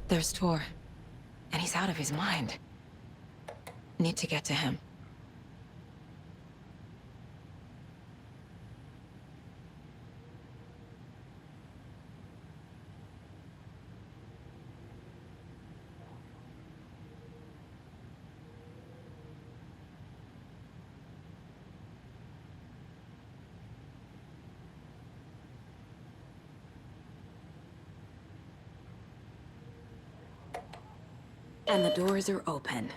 There's Tor, and he's out of his mind. Need to get to him. And the doors are open.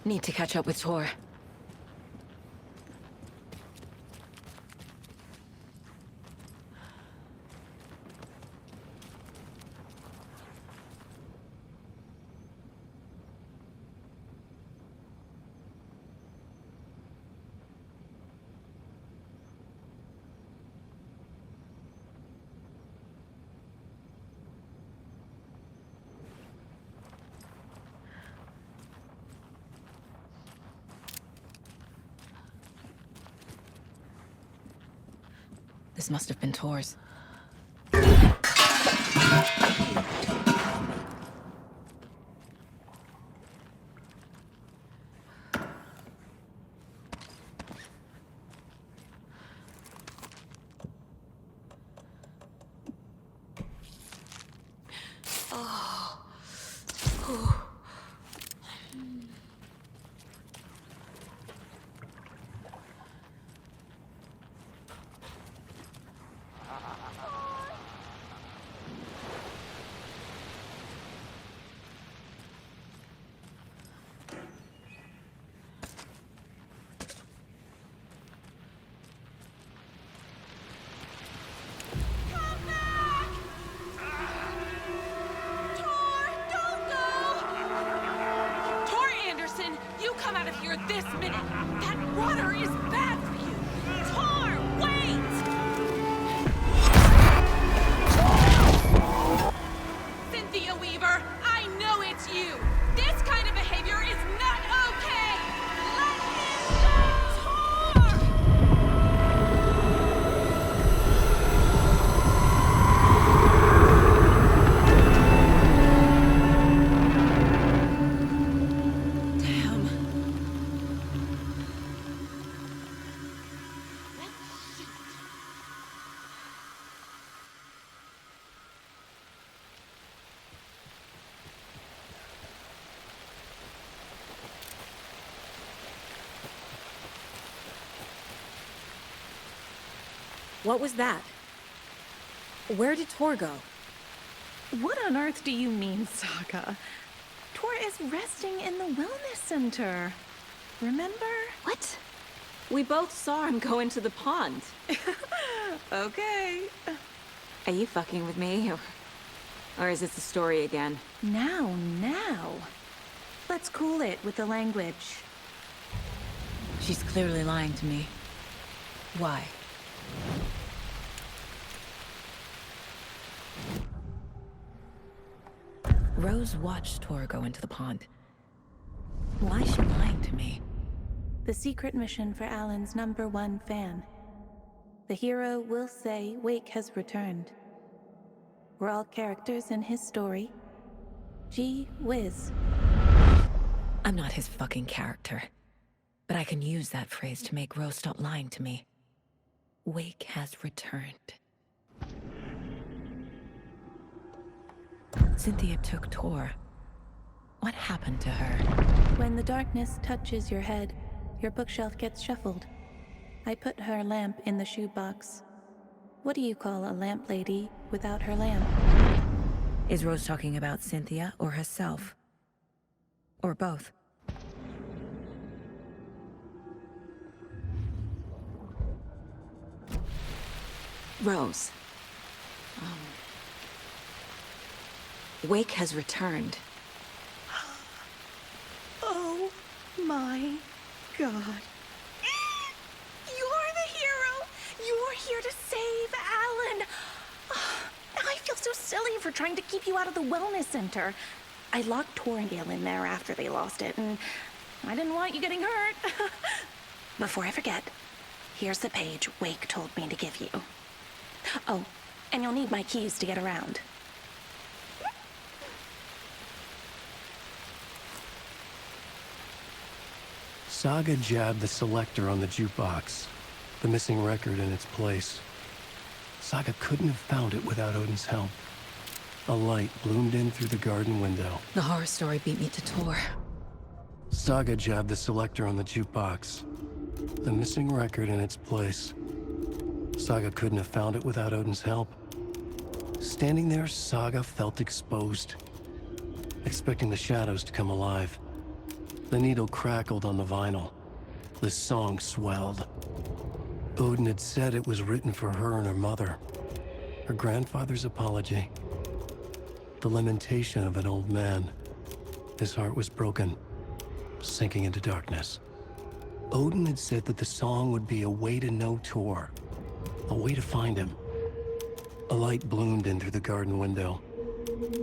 Need to catch up with Tor. This must have been Tor's. Come out of here this minute! That water is bad for you! Tor, wait! Cynthia Weaver, I know it's you! This kind of behavior is not okay! Let him go! What was that? Where did Tor go? What on earth do you mean, Saga? Tor is resting in the wellness center. Remember? What? We both saw him go into the pond. Okay. Are you fucking with me? Or is this the story again? Now. Let's cool it with the language. She's clearly lying to me. Why? Rose watched Tor go into the pond. Why is she lying to me? The secret mission for Alan's #1 fan. The hero will say Wake has returned. We're all characters in his story. Gee whiz. I'm not his fucking character. But I can use that phrase to make Rose stop lying to me. Wake has returned. Cynthia took Tor. What happened to her? When the darkness touches your head, your bookshelf gets shuffled. I put her lamp in the shoebox. What do you call a lamp lady without her lamp? Is Rose talking about Cynthia or herself? Or both? Rose. Wake has returned. Oh my God. You're the hero! You're here to save Alan! I feel so silly for trying to keep you out of the wellness center. I locked Tor and Gale in there after they lost it, and I didn't want you getting hurt. Before I forget, here's the page Wake told me to give you. Oh, and you'll need my keys to get around. Saga jabbed the selector on the jukebox, the missing record in its place. Saga couldn't have found it without Odin's help. A light bloomed in through the garden window. The horror story beat me to Tor. Saga jabbed the selector on the jukebox, the missing record in its place. Saga couldn't have found it without Odin's help. Standing there, Saga felt exposed, expecting the shadows to come alive. The needle crackled on the vinyl. The song swelled. Odin had said it was written for her and her mother. Her grandfather's apology. The lamentation of an old man. His heart was broken, sinking into darkness. Odin had said that the song would be a way to know Tor, a way to find him. A light bloomed in through the garden window.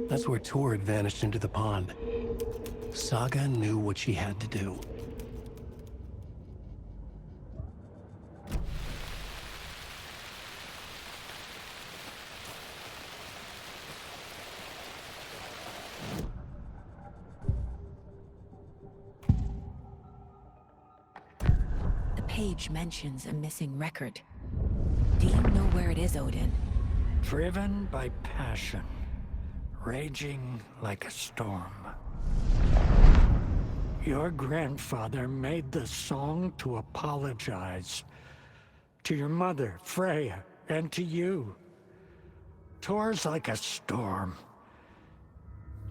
That's where Tor had vanished into the pond. Saga knew what she had to do. The page mentions a missing record. Do you know where it is, Odin? Driven by passion, raging like a storm. Your grandfather made the song to apologize. To your mother, Freya, and to you. Tor's like a storm.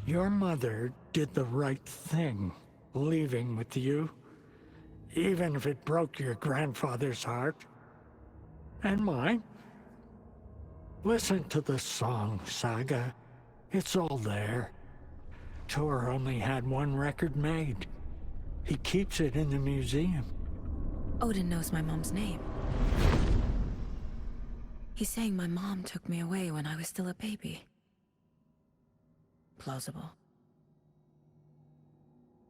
Your mother did the right thing, leaving with you. Even if it broke your grandfather's heart. And mine. Listen to the song, Saga. It's all there. Tor only had one record made. He keeps it in the museum. Odin knows my mom's name. He's saying my mom took me away when I was still a baby. Plausible.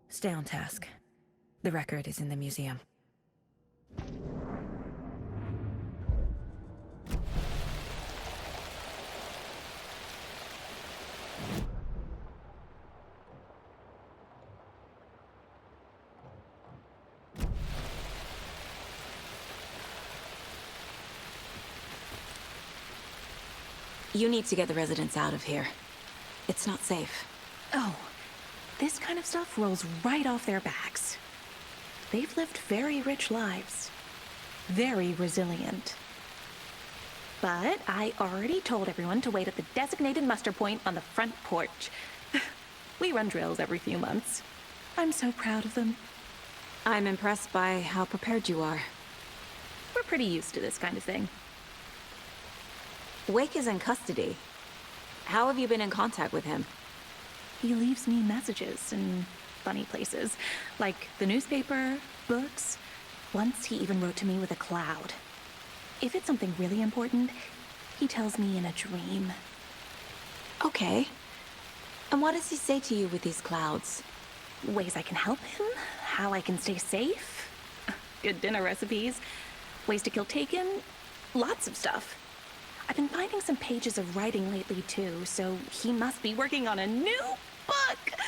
Stay on task. The record is in the museum. You need to get the residents out of here. It's not safe. Oh, this kind of stuff rolls right off their backs. They've lived very rich lives. Very resilient. But I already told everyone to wait at the designated muster point on the front porch. We run drills every few months. I'm so proud of them. I'm impressed by how prepared you are. We're pretty used to this kind of thing. Wake is in custody. How have you been in contact with him? He leaves me messages in funny places, like the newspaper, books. Once he even wrote to me with a cloud. If it's something really important, he tells me in a dream. Okay. And what does he say to you with these clouds? Ways I can help him, how I can stay safe, good dinner recipes, ways to kill Taken, lots of stuff. I've been finding some pages of writing lately too, so he must be working on a new book.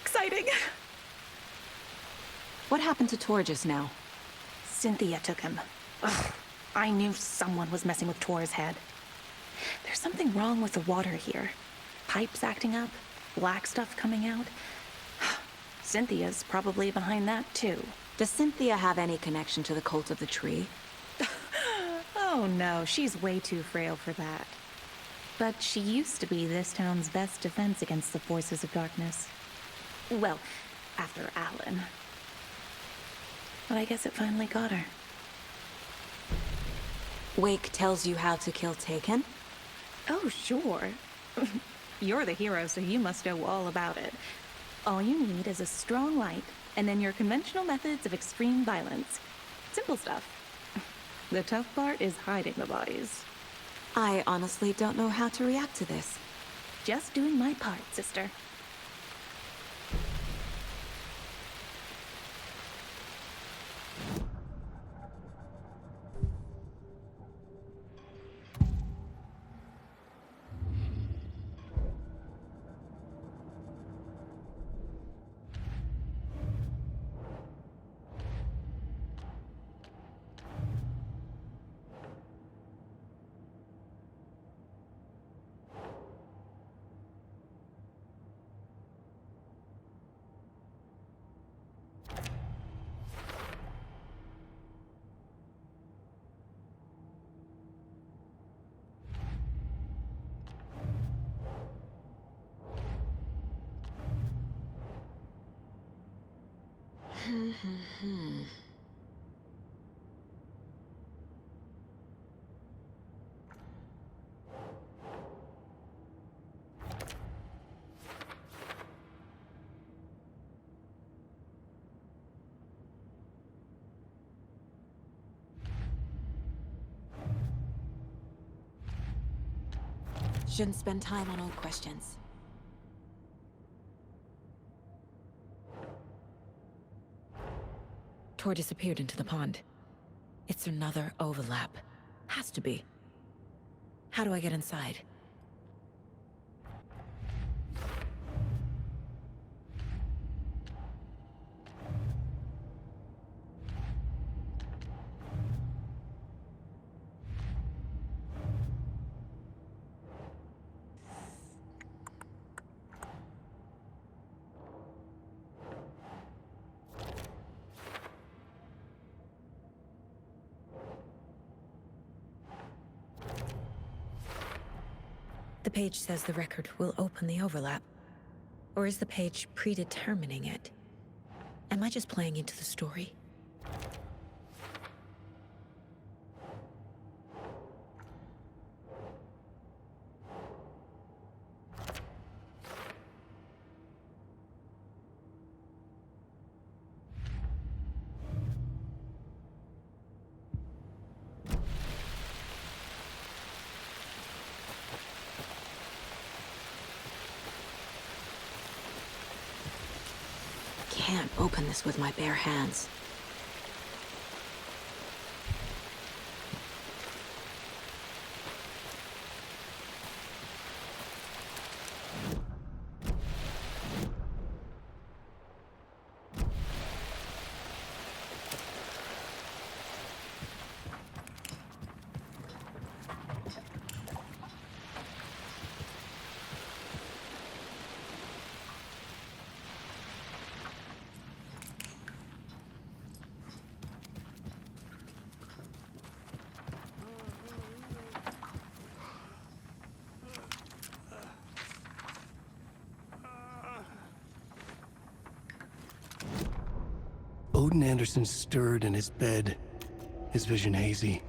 Exciting. What happened to Tor just now? Cynthia took him. Ugh, I knew someone was messing with Tor's head. There's something wrong with the water here. Pipes acting up, black stuff coming out. Cynthia's probably behind that too. Does Cynthia have any connection to the Cult of the Tree? Oh no, she's way too frail for that. But she used to be this town's best defense against the forces of darkness. Well, after Alan. But I guess it finally got her. Wake tells you how to kill Taken? Oh, sure. You're the hero, so you must know all about it. All you need is a strong light, and then your conventional methods of extreme violence. Simple stuff. The tough part is hiding the bodies. I honestly don't know how to react to this. Just doing my part, sister. Shouldn't spend time on old questions. Tor disappeared into the pond. It's another overlap. Has to be. How do I get inside? The page says the record will open the overlap. Or is the page predetermining it? Am I just playing into the story? Can't open this with my bare hands. Odin Anderson stirred in his bed, his vision hazy,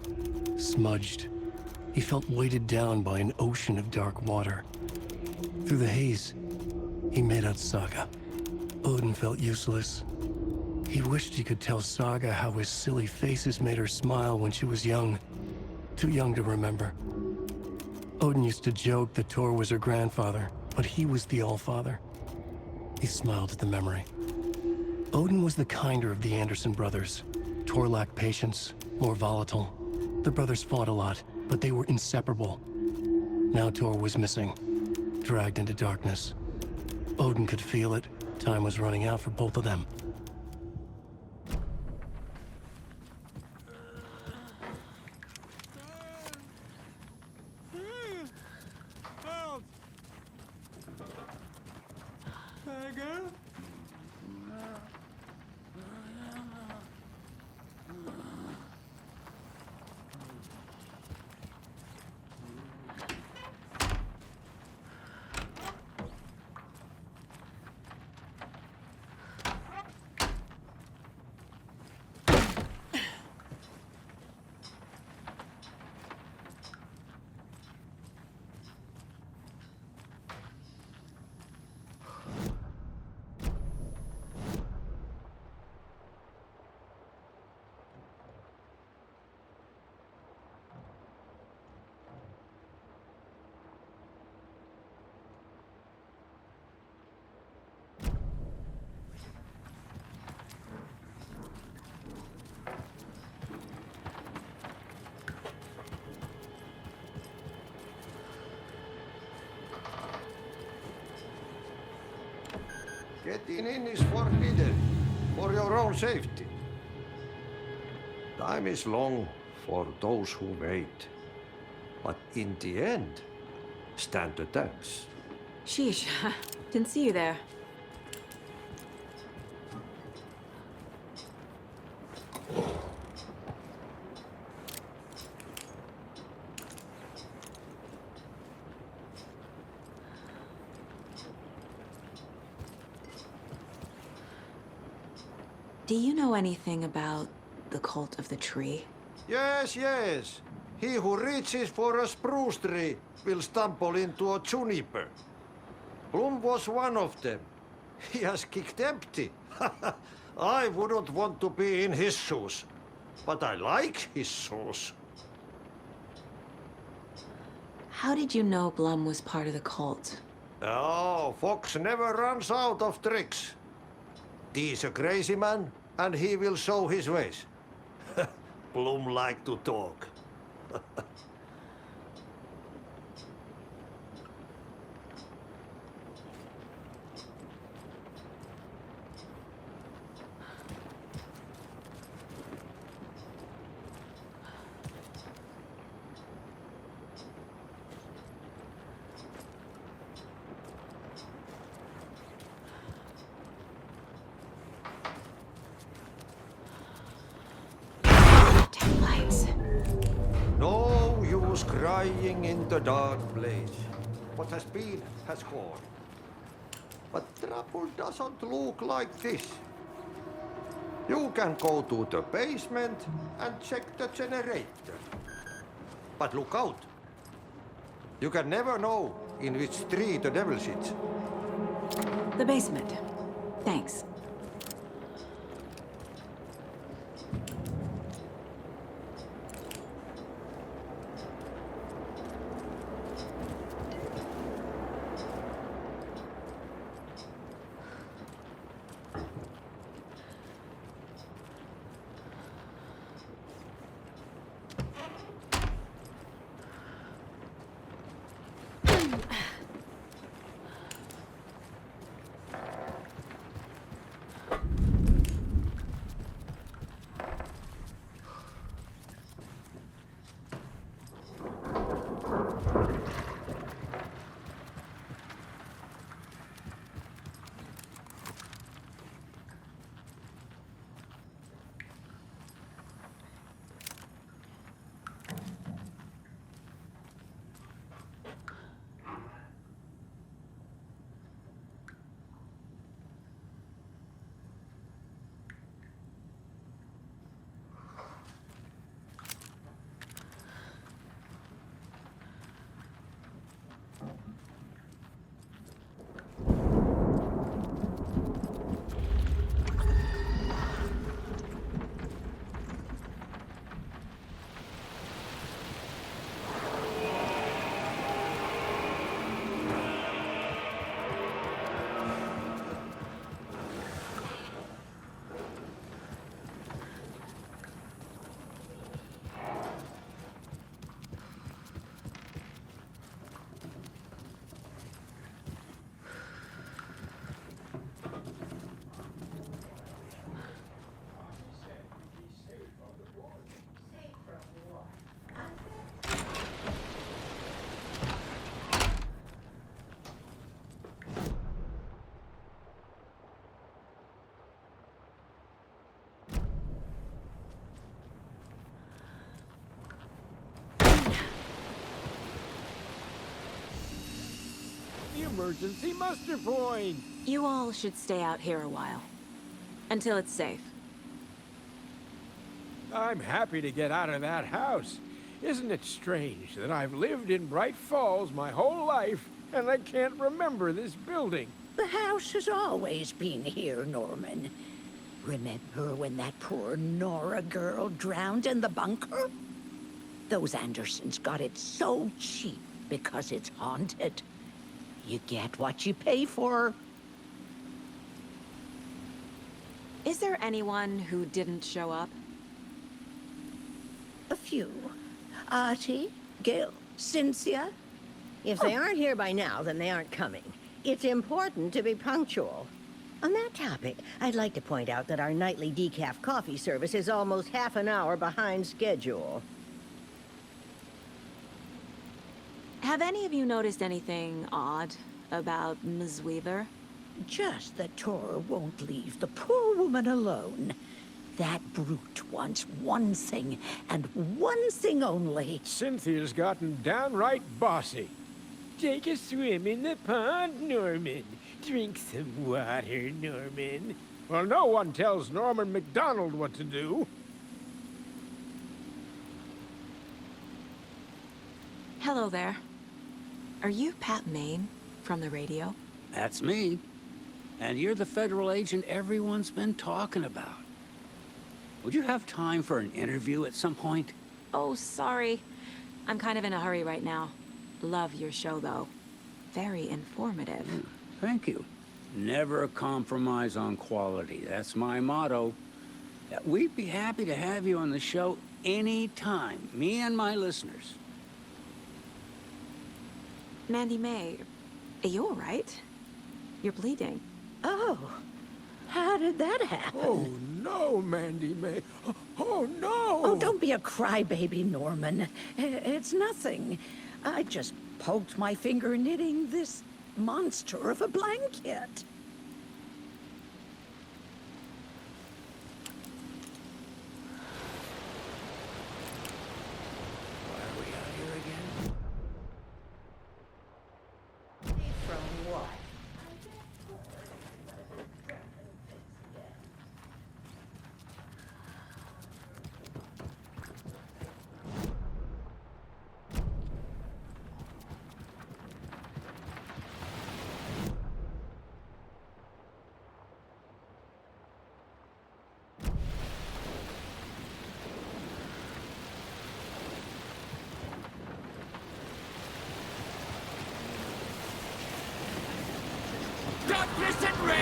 smudged. He felt weighted down by an ocean of dark water. Through the haze, he made out Saga. Odin felt useless. He wished he could tell Saga how his silly faces made her smile when she was young. Too young to remember. Odin used to joke that Tor was her grandfather, but he was the Allfather. He smiled at the memory. Odin was the kinder of the Anderson brothers. Tor lacked patience, more volatile. The brothers fought a lot, but they were inseparable. Now Tor was missing, dragged into darkness. Odin could feel it. Time was running out for both of them. Getting in is forbidden, for your own safety. Time is long for those who wait, but in the end, stand the test. Sheesh, didn't see you there. Do you know anything about the Cult of the Tree? Yes, yes. He who reaches for a spruce tree will stumble into a juniper. Bloom was one of them. He has kicked empty. I wouldn't want to be in his shoes. But I like his shoes. How did you know Blum was part of the cult? Oh, Fox never runs out of tricks. He's a crazy man, and he will show his ways. Bloom like to talk. Lights. No use crying in the dark place. What has been has gone. But trouble doesn't look like this. You can go to the basement and check the generator. But look out. You can never know in which tree the devil sits. The basement. Thanks. Emergency muster point! You all should stay out here a while. Until it's safe. I'm happy to get out of that house. Isn't it strange that I've lived in Bright Falls my whole life, and I can't remember this building? The house has always been here, Norman. Remember when that poor Nora girl drowned in the bunker? Those Andersons got it so cheap because it's haunted. You get what you pay for. Is there anyone who didn't show up? A few. Artie, Gil, Cynthia. If they aren't here by now, then they aren't coming. It's important to be punctual. On that topic, I'd like to point out that our nightly decaf coffee service is almost half an hour behind schedule. Have any of you noticed anything odd about Ms. Weaver? Just that Tor won't leave the poor woman alone. That brute wants one thing, and one thing only. Cynthia's gotten downright bossy. Take a swim in the pond, Norman. Drink some water, Norman. Well, no one tells Norman MacDonald what to do. Hello there. Are you Pat Maine from the radio? That's me. And you're the federal agent everyone's been talking about. Would you have time for an interview at some point? Oh, sorry. I'm kind of in a hurry right now. Love your show, though. Very informative. Thank you. Never compromise on quality. That's my motto. We'd be happy to have you on the show anytime, me and my listeners. Mandy May, are you all right? You're bleeding. Oh, how did that happen? Oh, no, Mandy May. Oh, no! Oh, don't be a crybaby, Norman. It's nothing. I just poked my finger knitting this monster of a blanket. Why are we out here again? From what? Darkness and rain!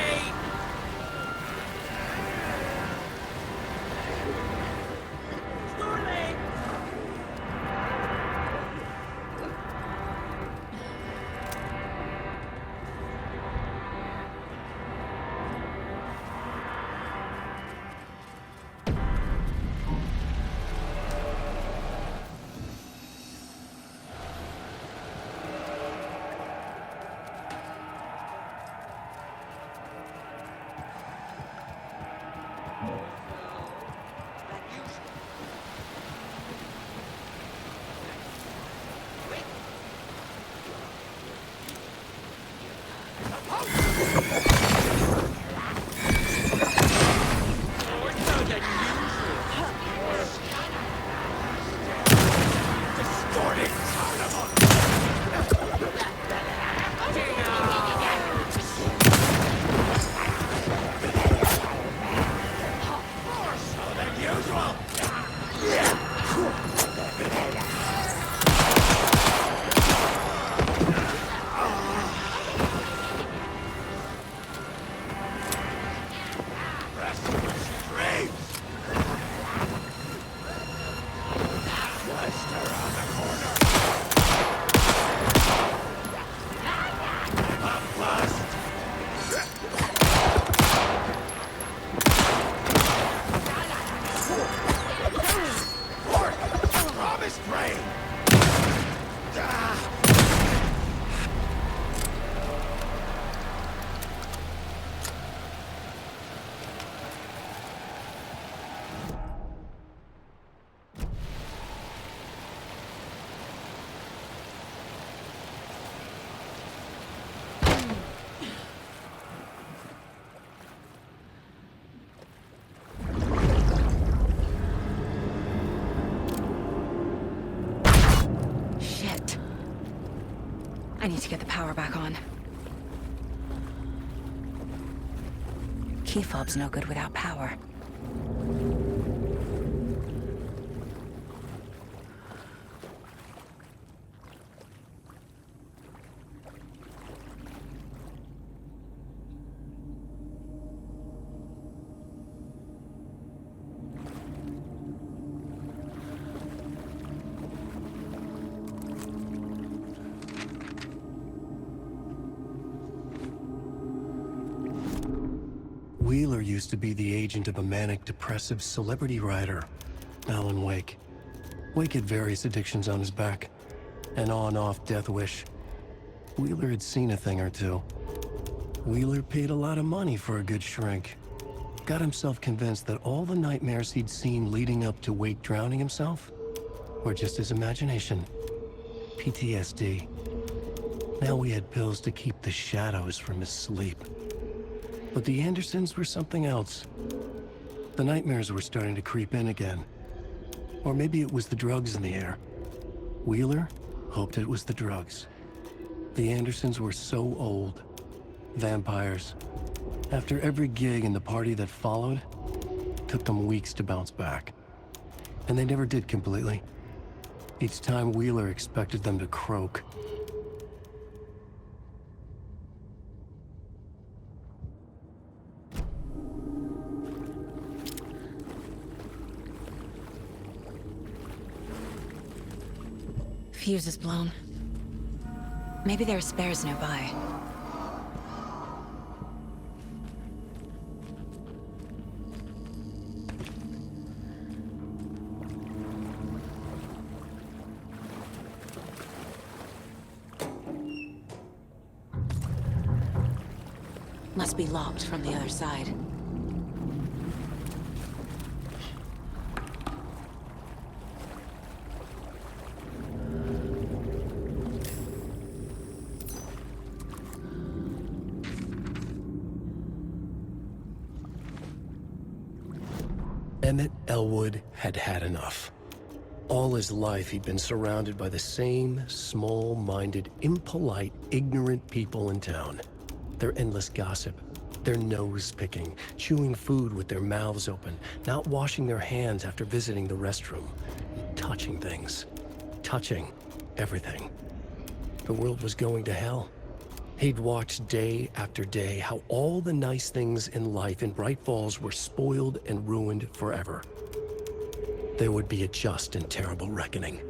I need to get the power back on. Key fob's no good without power. Wheeler used to be the agent of a manic-depressive celebrity writer, Alan Wake. Wake had various addictions on his back, an on-off death wish. Wheeler had seen a thing or two. Wheeler paid a lot of money for a good shrink. Got himself convinced that all the nightmares he'd seen leading up to Wake drowning himself were just his imagination. PTSD. Now he had pills to keep the shadows from his sleep. But the Andersons were something else. The nightmares were starting to creep in again. Or maybe it was the drugs in the air. Wheeler hoped it was the drugs. The Andersons were so old. Vampires. After every gig and the party that followed, it took them weeks to bounce back. And they never did completely. Each time Wheeler expected them to croak. Fuse is blown. Maybe there are spares nearby. Must be locked from the other side. Emmett Elwood had had enough. All his life, he'd been surrounded by the same small-minded, impolite, ignorant people in town. Their endless gossip, their nose-picking, chewing food with their mouths open, not washing their hands after visiting the restroom, touching things, touching everything. The world was going to hell. He'd watched day after day how all the nice things in life in Bright Falls were spoiled and ruined forever. There would be a just and terrible reckoning.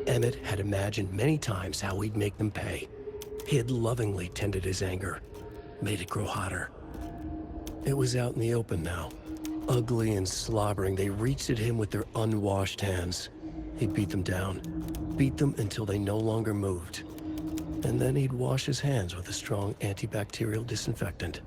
Emmett had imagined many times how he'd make them pay. He had lovingly tended his anger, made it grow hotter. It was out in the open now. Ugly and slobbering, they reached at him with their unwashed hands. He'd beat them down, beat them until they no longer moved. And then he'd wash his hands with a strong antibacterial disinfectant.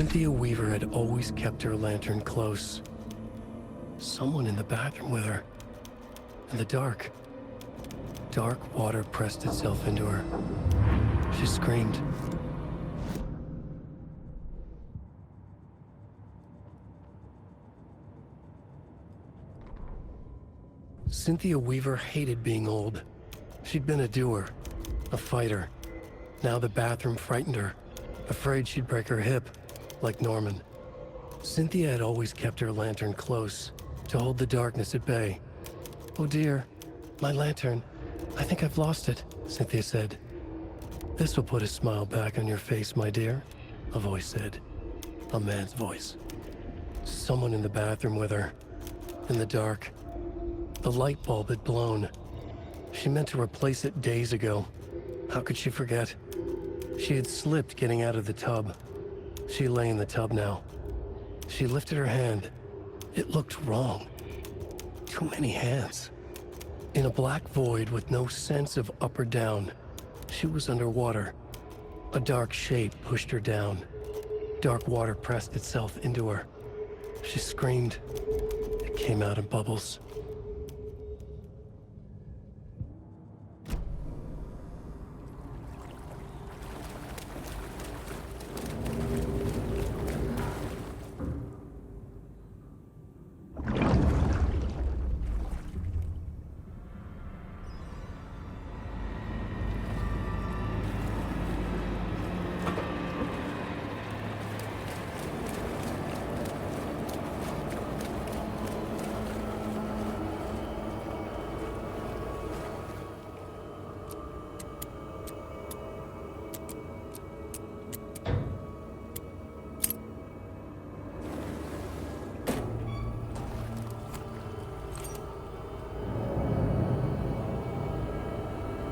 Cynthia Weaver had always kept her lantern close. Someone in the bathroom with her. In the dark. Dark water pressed itself into her. She screamed. Cynthia Weaver hated being old. She'd been a doer, a fighter. Now the bathroom frightened her, afraid she'd break her hip, like Norman. Cynthia had always kept her lantern close, to hold the darkness at bay. "Oh dear, my lantern. I think I've lost it," Cynthia said. "This will put a smile back on your face, my dear," a voice said. A man's voice. Someone in the bathroom with her. In the dark. The light bulb had blown. She meant to replace it days ago. How could she forget? She had slipped getting out of the tub. She lay in the tub now. She lifted her hand. It looked wrong. Too many hands. In a black void with no sense of up or down, she was underwater. A dark shape pushed her down. Dark water pressed itself into her. She screamed. It came out in bubbles.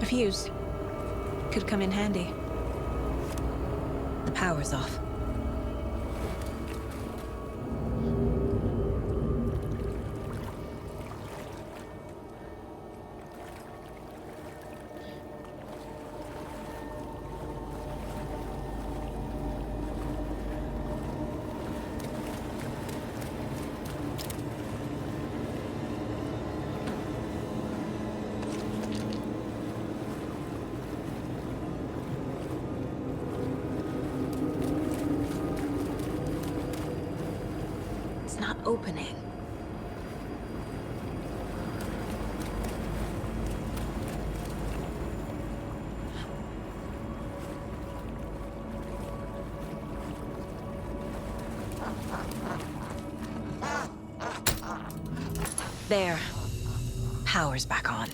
A fuse. Could come in handy. The power's off. It's not opening. There. Power's back on.